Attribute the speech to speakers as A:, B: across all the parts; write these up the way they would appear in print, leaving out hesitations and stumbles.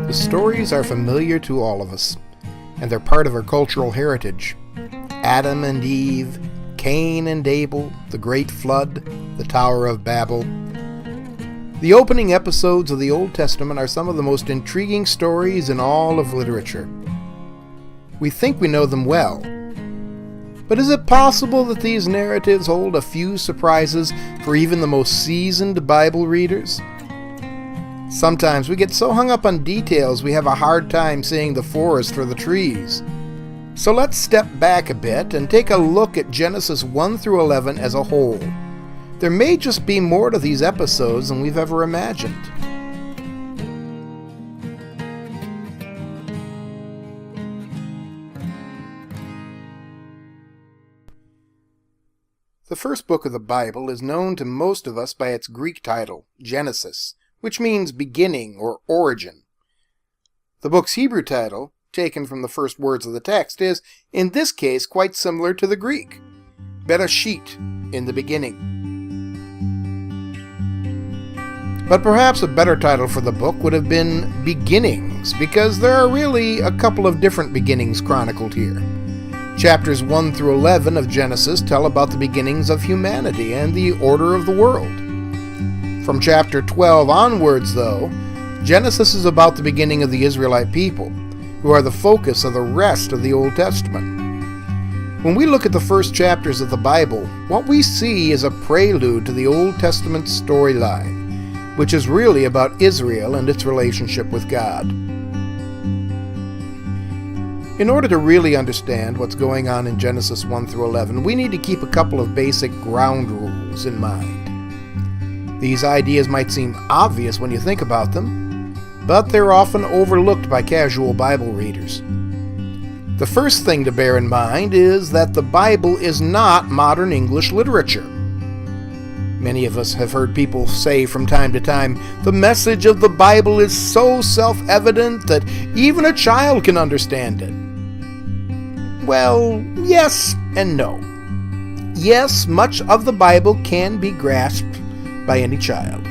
A: The stories are familiar to all of us, and they're part of our cultural heritage. Adam and Eve, Cain and Abel, the Great Flood, the Tower of Babel. The opening episodes of the Old Testament are some of the most intriguing stories in all of literature. We think we know them well, but is it possible that these narratives hold a few surprises for even the most seasoned Bible readers? Sometimes we get so hung up on details we have a hard time seeing the forest for the trees. So let's step back a bit and take a look at Genesis 1 through 11 as a whole. There may just be more to these episodes than we've ever imagined. The first book of the Bible is known to most of us by its Greek title, Genesis, which means beginning or origin. The book's Hebrew title, taken from the first words of the text, is, in this case, quite similar to the Greek, Bereshit, in the beginning. But perhaps a better title for the book would have been Beginnings, because there are really a couple of different beginnings chronicled here. Chapters 1 through 11 of Genesis tell about the beginnings of humanity and the order of the world. From chapter 12 onwards, though, Genesis is about the beginning of the Israelite people, who are the focus of the rest of the Old Testament. When we look at the first chapters of the Bible, what we see is a prelude to the Old Testament storyline, which is really about Israel and its relationship with God. In order to really understand what's going on in Genesis 1 through 11, we need to keep a couple of basic ground rules in mind. These ideas might seem obvious when you think about them, but they're often overlooked by casual Bible readers. The first thing to bear in mind is that the Bible is not modern English literature. Many of us have heard people say from time to time, the message of the Bible is so self-evident that even a child can understand it. Well, yes and no. Yes, much of the Bible can be grasped by any child.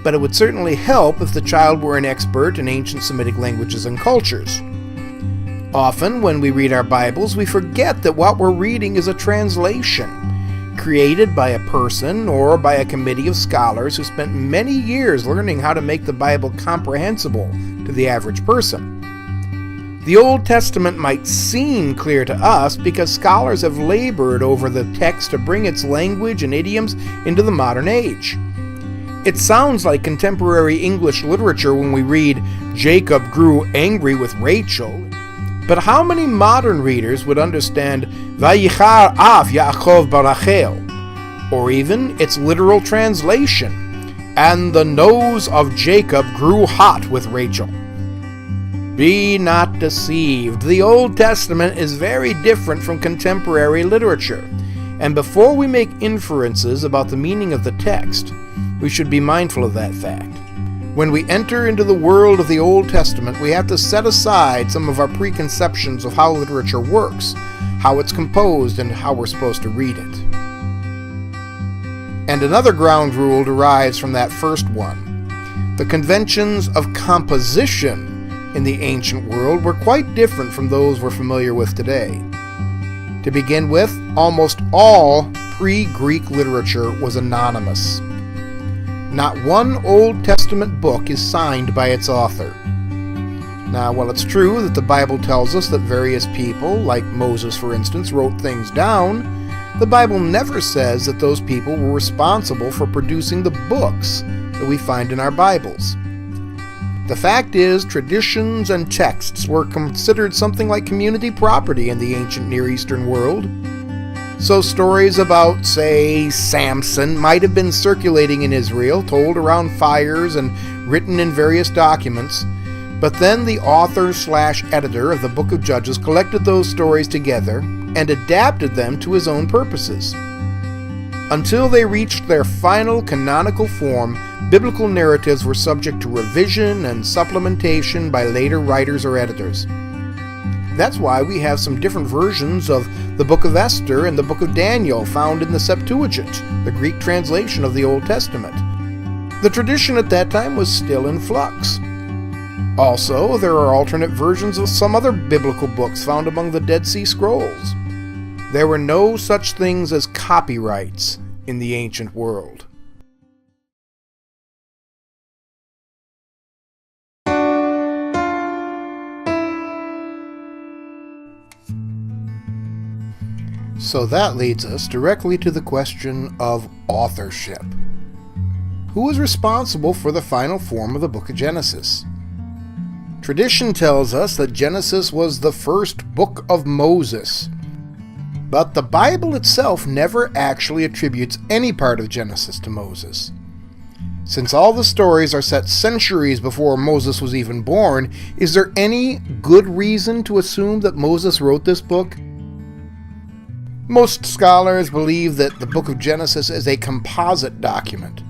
A: But it would certainly help if the child were an expert in ancient Semitic languages and cultures. Often, when we read our Bibles, we forget that what we're reading is a translation, created by a person or by a committee of scholars who spent many years learning how to make the Bible comprehensible to the average person. The Old Testament might seem clear to us because scholars have labored over the text to bring its language and idioms into the modern age. It sounds like contemporary English literature when we read, Jacob grew angry with Rachel, but how many modern readers would understand Vayichar af Yaakov barachel, or even its literal translation, and the nose of Jacob grew hot with Rachel? Be not deceived. The Old Testament is very different from contemporary literature, and before we make inferences about the meaning of the text, we should be mindful of that fact. When we enter into the world of the Old Testament, we have to set aside some of our preconceptions of how literature works, how it's composed, and how we're supposed to read it. And another ground rule derives from that first one. The conventions of composition in the ancient world were quite different from those we're familiar with today. To begin with, almost all pre-Greek literature was anonymous. Not one Old Testament book is signed by its author. Now, while it's true that the Bible tells us that various people, like Moses for instance, wrote things down, the Bible never says that those people were responsible for producing the books that we find in our Bibles. The fact is, traditions and texts were considered something like community property in the ancient Near Eastern world. So stories about, say, Samson might have been circulating in Israel, told around fires and written in various documents, but then the author/editor of the Book of Judges collected those stories together and adapted them to his own purposes. Until they reached their final canonical form, biblical narratives were subject to revision and supplementation by later writers or editors. That's why we have some different versions of the Book of Esther and the Book of Daniel found in the Septuagint, the Greek translation of the Old Testament. The tradition at that time was still in flux. Also, there are alternate versions of some other biblical books found among the Dead Sea Scrolls. There were no such things as copyrights in the ancient world. So that leads us directly to the question of authorship. Who is responsible for the final form of the book of Genesis? Tradition tells us that Genesis was the first book of Moses, but the Bible itself never actually attributes any part of Genesis to Moses. Since all the stories are set centuries before Moses was even born, is there any good reason to assume that Moses wrote this book? Most scholars believe that the book of Genesis is a composite document,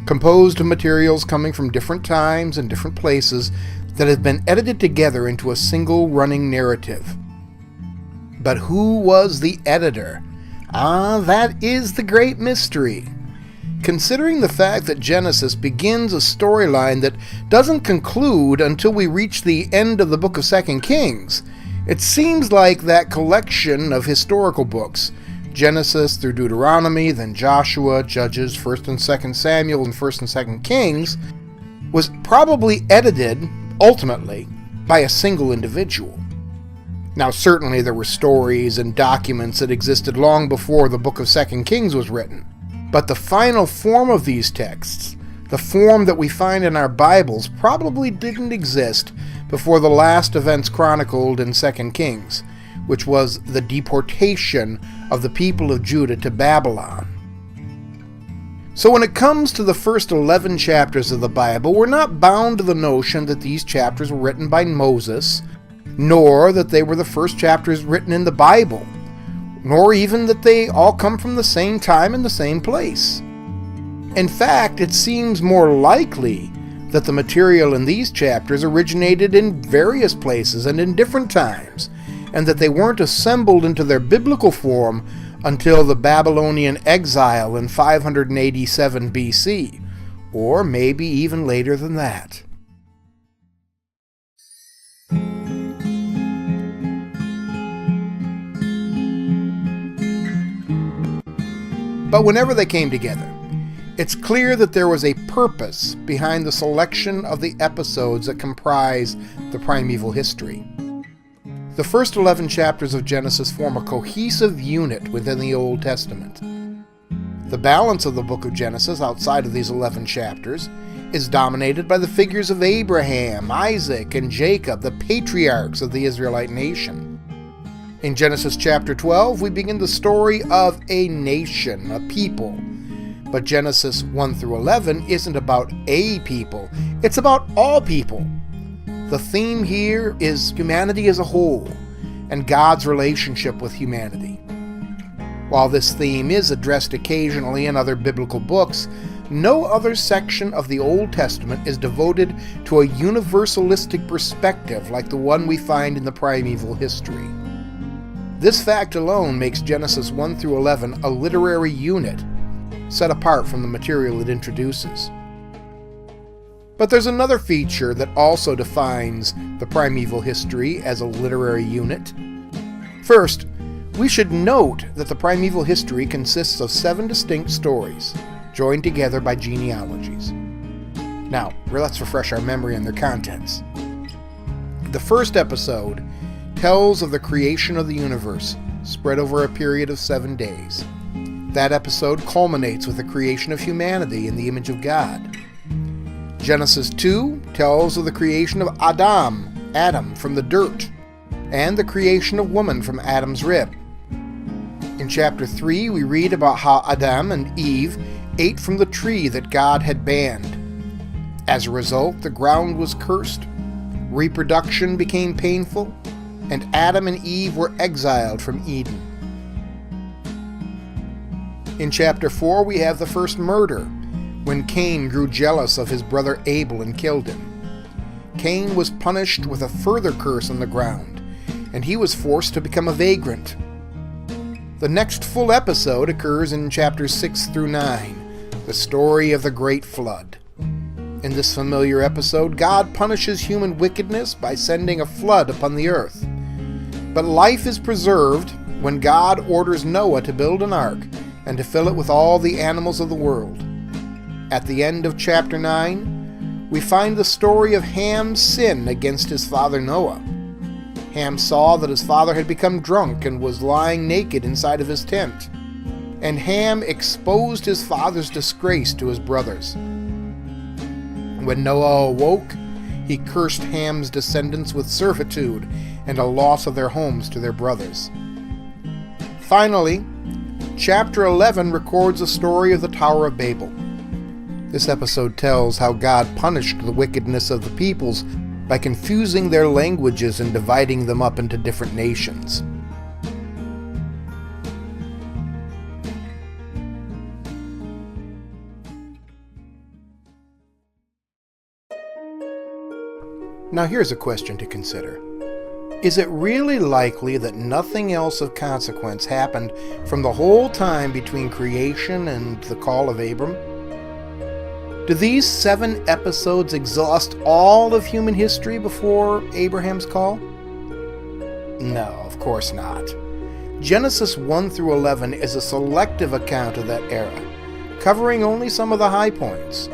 A: composed of materials coming from different times and different places that have been edited together into a single running narrative. But who was the editor? That is the great mystery. Considering the fact that Genesis begins a storyline that doesn't conclude until we reach the end of the book of 2 Kings, it seems like that collection of historical books, Genesis through Deuteronomy, then Joshua, Judges, 1st and 2nd Samuel, and 1st and 2nd Kings, was probably edited, ultimately, by a single individual. Now, certainly there were stories and documents that existed long before the book of 2 Kings was written, but the final form of these texts, the form that we find in our Bibles, probably didn't exist before the last events chronicled in 2 Kings, which was the deportation of the people of Judah to Babylon. So when it comes to the first 11 chapters of the Bible, we're not bound to the notion that these chapters were written by Moses, nor that they were the first chapters written in the Bible, nor even that they all come from the same time and the same place. In fact, it seems more likely that the material in these chapters originated in various places and in different times, and that they weren't assembled into their biblical form until the Babylonian exile in 587 BC, or maybe even later than that. But whenever they came together, it's clear that there was a purpose behind the selection of the episodes that comprise the Primeval History. The first 11 chapters of Genesis form a cohesive unit within the Old Testament. The balance of the book of Genesis, outside of these 11 chapters, is dominated by the figures of Abraham, Isaac, and Jacob, the patriarchs of the Israelite nation. In Genesis chapter 12, we begin the story of a nation, a people. But Genesis 1 through 11 isn't about a people, it's about all people. The theme here is humanity as a whole, and God's relationship with humanity. While this theme is addressed occasionally in other biblical books, no other section of the Old Testament is devoted to a universalistic perspective like the one we find in the Primeval History. This fact alone makes Genesis 1 through 11 a literary unit, set apart from the material it introduces. But there's another feature that also defines the Primeval History as a literary unit. First, we should note that the Primeval History consists of 7 distinct stories, joined together by genealogies. Now, let's refresh our memory on their contents. The first episode tells of the creation of the universe, spread over a period of 7 days. That episode culminates with the creation of humanity in the image of God. Genesis 2 tells of the creation of Adam from the dirt, and the creation of woman from Adam's rib. In In chapter 3, we read about how Adam and Eve ate from the tree that God had banned. As a result, the ground was cursed, reproduction became painful, and Adam and Eve were exiled from Eden. In chapter 4, we have the first murder, when Cain grew jealous of his brother Abel and killed him. Cain was punished with a further curse on the ground, and he was forced to become a vagrant. The next full episode occurs in chapters 6 through 9, the story of the Great Flood. In this familiar episode, God punishes human wickedness by sending a flood upon the earth. But life is preserved when God orders Noah to build an ark and to fill it with all the animals of the world. At the end of chapter 9, we find the story of Ham's sin against his father Noah. Ham saw that his father had become drunk and was lying naked inside of his tent, and Ham exposed his father's disgrace to his brothers. When Noah awoke, he cursed Ham's descendants with servitude and a loss of their homes to their brothers. Finally, chapter 11 records the story of the Tower of Babel. This episode tells how God punished the wickedness of the peoples by confusing their languages and dividing them up into different nations. Now here's a question to consider. Is it really likely that nothing else of consequence happened from the whole time between creation and the call of Abram? Do these 7 episodes exhaust all of human history before Abraham's call? No, of course not. Genesis 1 through 11 is a selective account of that era, covering only some of the high points.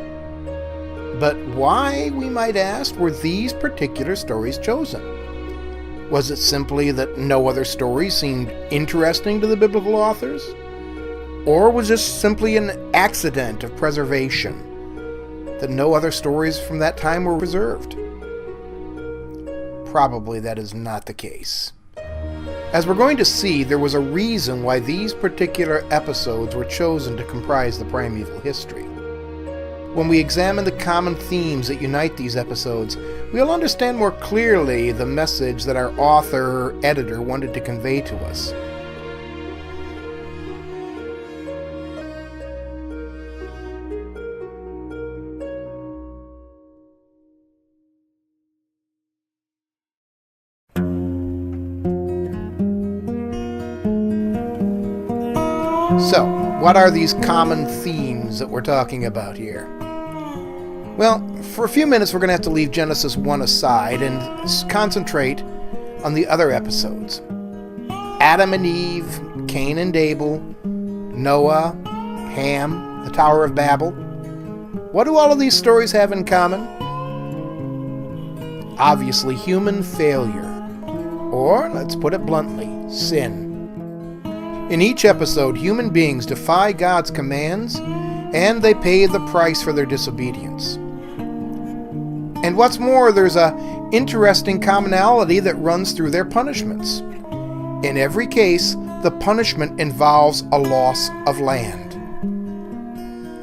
A: But why, we might ask, were these particular stories chosen? Was it simply that no other stories seemed interesting to the biblical authors? Or was this simply an accident of preservation, that no other stories from that time were preserved? Probably that is not the case. As we're going to see, there was a reason why these particular episodes were chosen to comprise the primeval history. When we examine the common themes that unite these episodes, we'll understand more clearly the message that our author or editor wanted to convey to us. So, what are these common themes that we're talking about here? Well, for a few minutes we're going to have to leave Genesis 1 aside and concentrate on the other episodes. Adam and Eve, Cain and Abel, Noah, Ham, the Tower of Babel. What do all of these stories have in common? Obviously, human failure. Or, let's put it bluntly, sin. In each episode, human beings defy God's commands, and they pay the price for their disobedience. And what's more, there's an interesting commonality that runs through their punishments. In every case, the punishment involves a loss of land.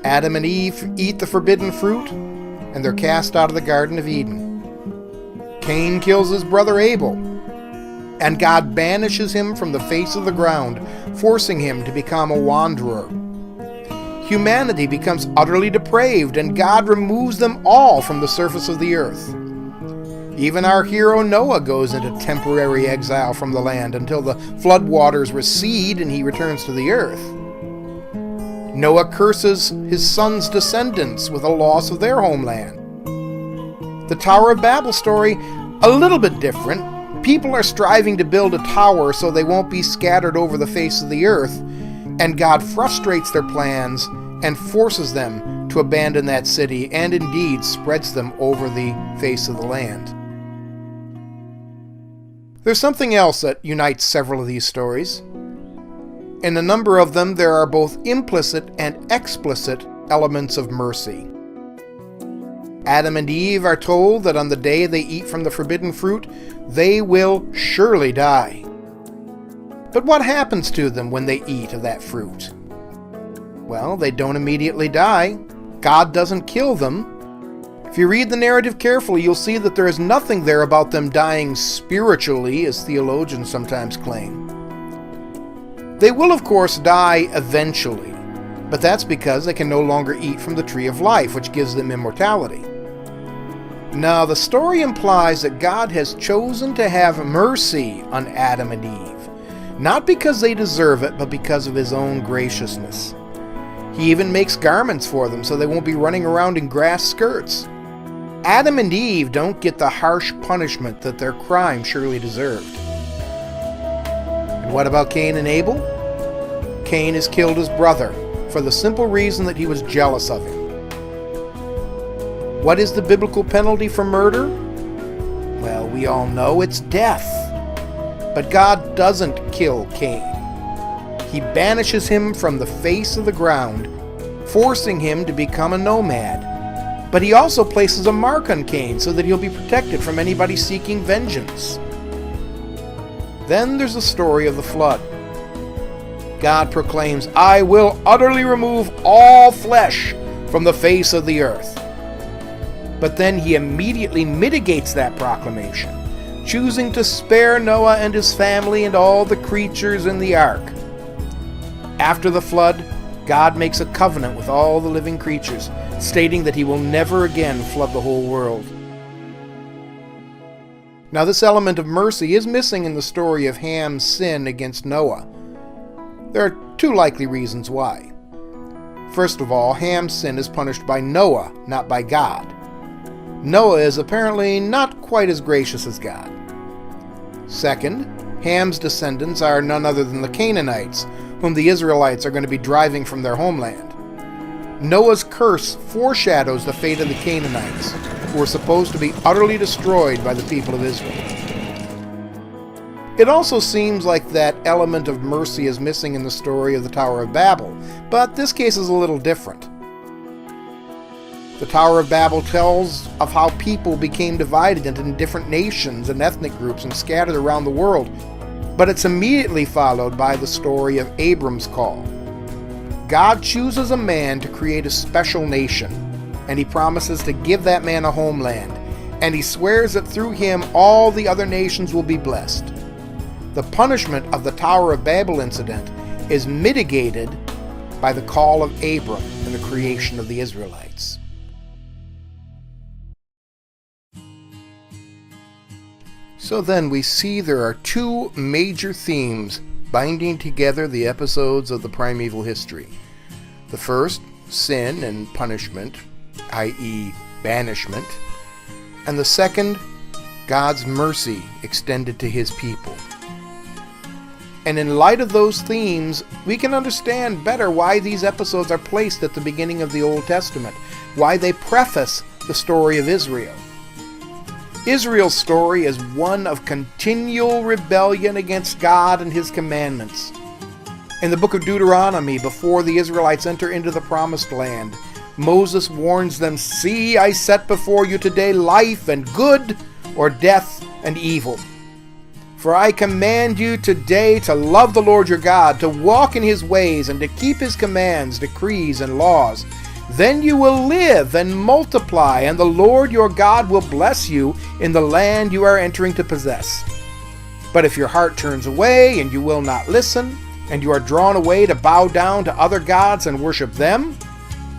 A: Adam and Eve eat the forbidden fruit, and they're cast out of the Garden of Eden. Cain kills his brother Abel, and God banishes him from the face of the ground, forcing him to become a wanderer. Humanity becomes utterly depraved, and God removes them all from the surface of the earth. Even our hero Noah goes into temporary exile from the land until the flood waters recede and he returns to the earth. Noah curses his son's descendants with a loss of their homeland. The Tower of Babel story, a little bit different. People are striving to build a tower so they won't be scattered over the face of the earth, and God frustrates their plans and forces them to abandon that city, and indeed spreads them over the face of the land. There's something else that unites several of these stories. In a number of them, there are both implicit and explicit elements of mercy. Adam and Eve are told that on the day they eat from the forbidden fruit, they will surely die. But what happens to them when they eat of that fruit? Well, they don't immediately die. God doesn't kill them. If you read the narrative carefully, you'll see that there is nothing there about them dying spiritually, as theologians sometimes claim. They will, of course, die eventually, but that's because they can no longer eat from the tree of life, which gives them immortality. Now, the story implies that God has chosen to have mercy on Adam and Eve, not because they deserve it, but because of his own graciousness. He even makes garments for them so they won't be running around in grass skirts. Adam and Eve don't get the harsh punishment that their crime surely deserved. And what about Cain and Abel? Cain has killed his brother for the simple reason that he was jealous of him. What is the biblical penalty for murder? Well, we all know it's death. But God doesn't kill Cain. He banishes him from the face of the ground, forcing him to become a nomad. But he also places a mark on Cain so that he'll be protected from anybody seeking vengeance. Then there's the story of the flood. God proclaims, "I will utterly remove all flesh from the face of the earth." But then he immediately mitigates that proclamation, choosing to spare Noah and his family and all the creatures in the ark. After the flood, God makes a covenant with all the living creatures, stating that he will never again flood the whole world. Now, this element of mercy is missing in the story of Ham's sin against Noah. There are two likely reasons why. First of all, Ham's sin is punished by Noah, not by God. Noah is apparently not quite as gracious as God. Second, Ham's descendants are none other than the Canaanites, whom the Israelites are going to be driving from their homeland. Noah's curse foreshadows the fate of the Canaanites, who were supposed to be utterly destroyed by the people of Israel. It also seems like that element of mercy is missing in the story of the Tower of Babel, but this case is a little different. The Tower of Babel tells of how people became divided into different nations and ethnic groups and scattered around the world, but it's immediately followed by the story of Abram's call. God chooses a man to create a special nation, and he promises to give that man a homeland, and he swears that through him all the other nations will be blessed. The punishment of the Tower of Babel incident is mitigated by the call of Abram and the creation of the Israelites. So then we see there are two major themes binding together the episodes of the Primeval History. The first, sin and punishment, i.e. banishment. And the second, God's mercy extended to his people. And in light of those themes, we can understand better why these episodes are placed at the beginning of the Old Testament, why they preface the story of Israel. Israel's story is one of continual rebellion against God and his commandments. In the book of Deuteronomy, before the Israelites enter into the promised land, Moses warns them, "See, I set before you today life and good, or death and evil. For I command you today to love the Lord your God, to walk in his ways, and to keep his commands, decrees, and laws. Then you will live and multiply, and the Lord your God will bless you in the land you are entering to possess. But if your heart turns away, and you will not listen, and you are drawn away to bow down to other gods and worship them,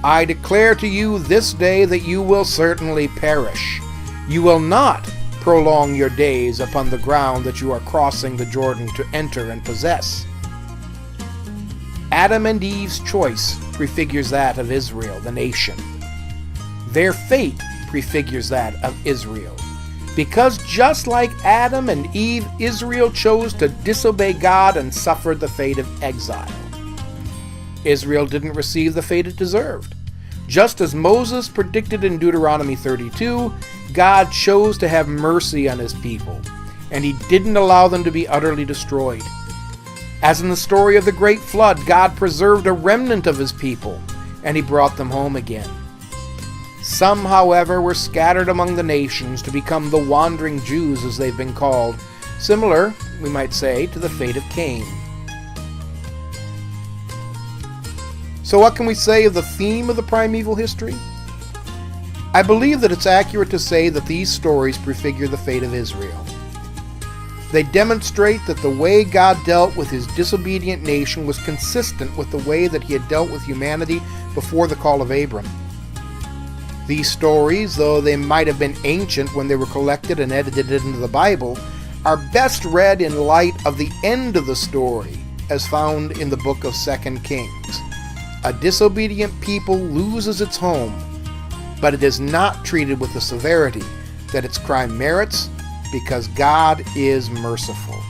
A: I declare to you this day that you will certainly perish. You will not prolong your days upon the ground that you are crossing the Jordan to enter and possess." Adam and Eve's choice prefigures that of Israel, the nation. Their fate prefigures that of Israel. Because just like Adam and Eve, Israel chose to disobey God and suffered the fate of exile. Israel didn't receive the fate it deserved. Just as Moses predicted in Deuteronomy 32, God chose to have mercy on his people, and he didn't allow them to be utterly destroyed. As in the story of the great flood, God preserved a remnant of his people, and he brought them home again. Some, however, were scattered among the nations to become the wandering Jews, as they've been called, similar, we might say, to the fate of Cain. So what can we say of the theme of the primeval history? I believe that it's accurate to say that these stories prefigure the fate of Israel. They demonstrate that the way God dealt with his disobedient nation was consistent with the way that he had dealt with humanity before the call of Abram. These stories, though they might have been ancient when they were collected and edited into the Bible, are best read in light of the end of the story, as found in the book of 2 Kings. A disobedient people loses its home, but it is not treated with the severity that its crime merits, because God is merciful.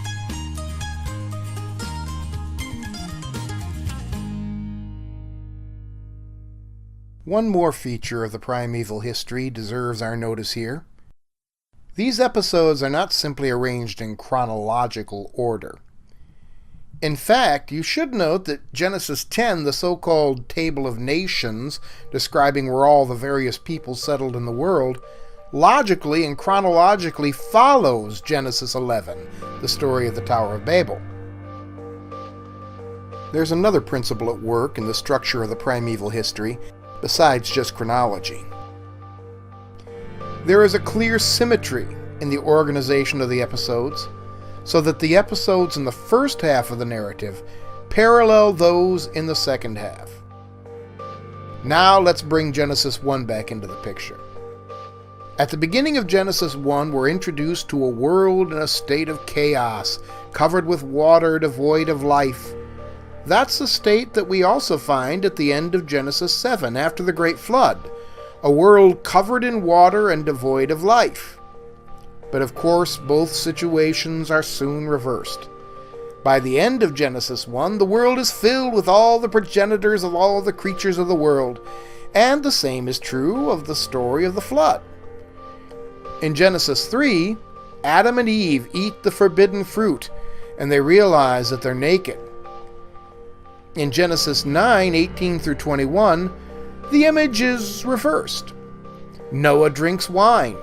A: One more feature of the primeval history deserves our notice here. These episodes are not simply arranged in chronological order. In fact, you should note that Genesis 10, the so-called Table of Nations, describing where all the various peoples settled in the world, logically and chronologically follows Genesis 11, the story of the Tower of Babel. There's another principle at work in the structure of the primeval history, besides just chronology. There is a clear symmetry in the organization of the episodes, so that the episodes in the first half of the narrative parallel those in the second half. Now let's bring Genesis 1 back into the picture. At the beginning of Genesis 1, we're introduced to a world in a state of chaos, covered with water, devoid of life. That's the state that we also find at the end of Genesis 7, after the Great Flood, a world covered in water and devoid of life. But of course, both situations are soon reversed. By the end of Genesis 1, the world is filled with all the progenitors of all the creatures of the world, and the same is true of the story of the flood. In Genesis 3, Adam and Eve eat the forbidden fruit, and they realize that they're naked. In Genesis 9, 18 through 21, the image is reversed. Noah drinks wine.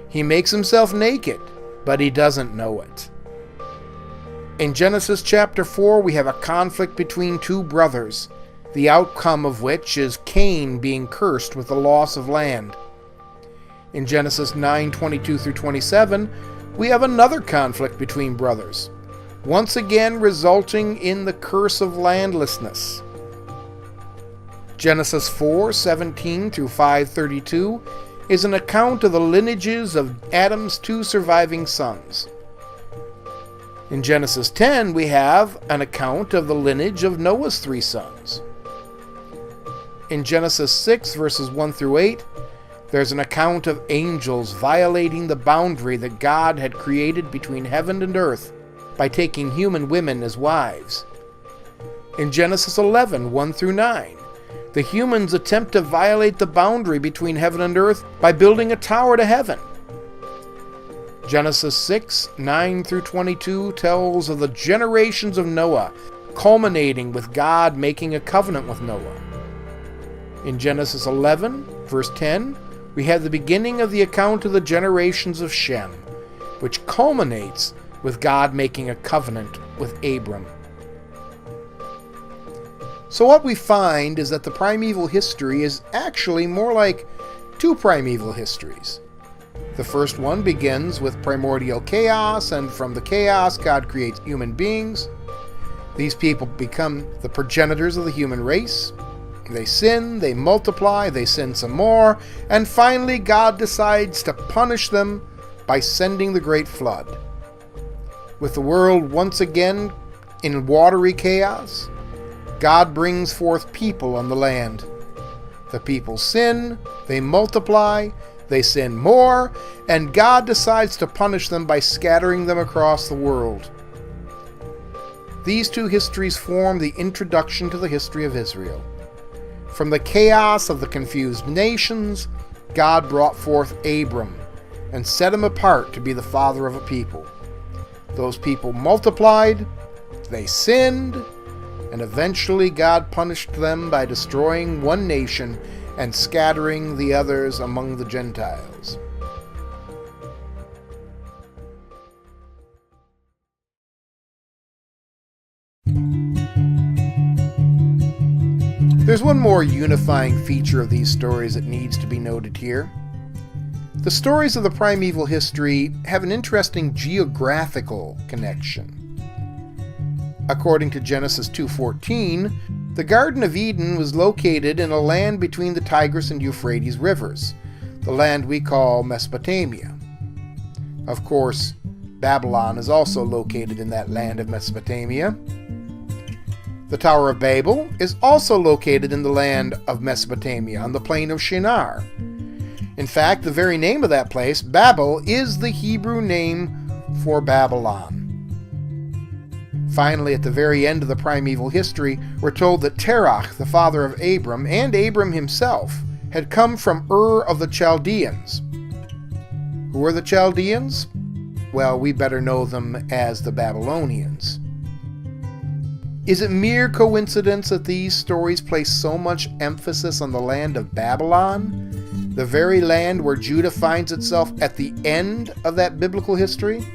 A: He makes himself naked, but he doesn't know it. In Genesis chapter 4, we have a conflict between two brothers, the outcome of which is Cain being cursed with the loss of land. In Genesis 9, 22 through 27, we have another conflict between brothers, once again resulting in the curse of landlessness. Genesis 4, 17 through 5:32 is an account of the lineages of Adam's two surviving sons. In Genesis 10, we have an account of the lineage of Noah's three sons. In Genesis 6, verses 1 through 8, there's an account of angels violating the boundary that God had created between heaven and earth by taking human women as wives. In Genesis 11, 1 through 9, the humans attempt to violate the boundary between heaven and earth by building a tower to heaven. Genesis 6, 9 through 22 tells of the generations of Noah, culminating with God making a covenant with Noah. In Genesis 11, verse 10, we have the beginning of the account of the generations of Shem, which culminates with God making a covenant with Abram. So what we find is that the primeval history is actually more like two primeval histories. The first one begins with primordial chaos, and from the chaos, God creates human beings. These people become the progenitors of the human race. They sin, they multiply, they sin some more, and finally God decides to punish them by sending the great flood. With the world once again in watery chaos, God brings forth people on the land. The people sin, they multiply, they sin more, and God decides to punish them by scattering them across the world. These two histories form the introduction to the history of Israel. From the chaos of the confused nations, God brought forth Abram and set him apart to be the father of a people. Those people multiplied, they sinned, and eventually God punished them by destroying one nation and scattering the others among the Gentiles. There's one more unifying feature of these stories that needs to be noted here. The stories of the primeval history have an interesting geographical connection. According to Genesis 2:14, the Garden of Eden was located in a land between the Tigris and Euphrates rivers, the land we call Mesopotamia. Of course, Babylon is also located in that land of Mesopotamia. The Tower of Babel is also located in the land of Mesopotamia on the plain of Shinar. In fact, the very name of that place, Babel, is the Hebrew name for Babylon. Finally, at the very end of the primeval history, we're told that Terach, the father of Abram, and Abram himself, had come from Ur of the Chaldeans. Who are the Chaldeans? Well, we better know them as the Babylonians. Is it mere coincidence that these stories place so much emphasis on the land of Babylon, the very land where Judah finds itself at the end of that biblical history?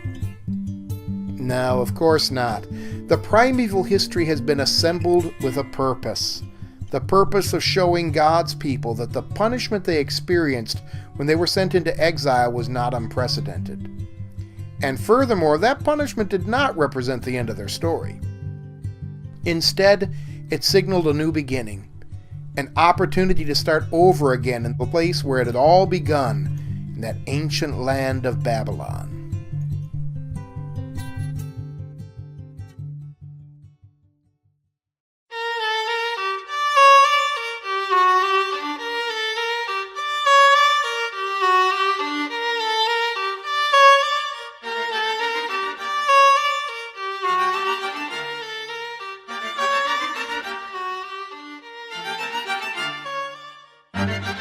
A: No, of course not. The primeval history has been assembled with a purpose. The purpose of showing God's people that the punishment they experienced when they were sent into exile was not unprecedented. And furthermore, that punishment did not represent the end of their story. Instead, it signaled a new beginning, an opportunity to start over again in the place where it had all begun, in that ancient land of Babylon.
B: Thank you.